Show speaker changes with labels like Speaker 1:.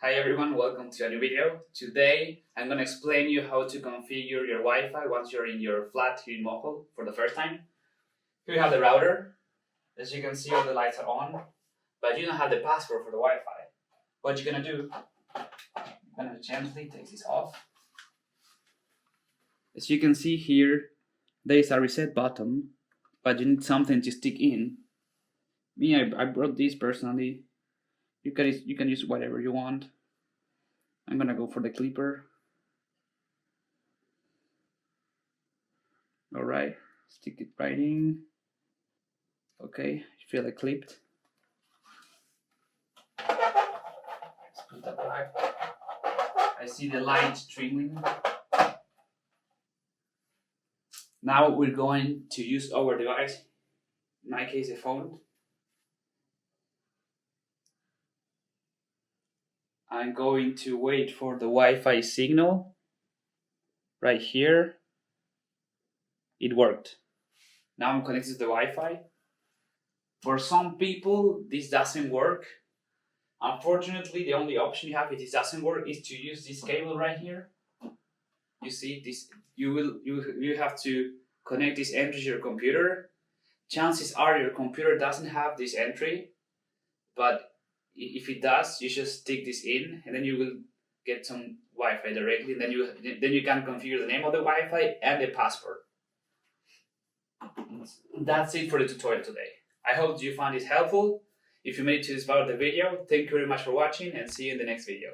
Speaker 1: Hi everyone, welcome to a new video. Today I'm going to explain you how to configure your Wi-Fi once you're in your flat here in Moho for the first time. Here you have the router. As you can see, all the lights are on, but you don't have the password for the Wi-Fi. What you're going to do, I'm going to gently take this off. As you can see here, there is a reset button, but you need something to stick in. Me, I brought this personally. You can use whatever you want. I'm gonna go for the clipper. All right, stick it right in. Okay, feel it clipped. Let's put that back. I see the light streaming. Now we're going to use our device. In my case, a phone. I'm going to wait for the Wi-Fi signal. Right here. It worked. Now I'm connected to the Wi-Fi. For some people, this doesn't work. Unfortunately, the only option you have if this doesn't work is to use this cable right here. You see this? You have to connect this entry to your computer. Chances are your computer doesn't have this entry, but if it does, you just stick this in, and then you will get some Wi-Fi directly. And then you can configure the name of the Wi-Fi and the password. That's it for the tutorial today. I hope you found this helpful. If you made it to this part of the video, thank you very much for watching and see you in the next video.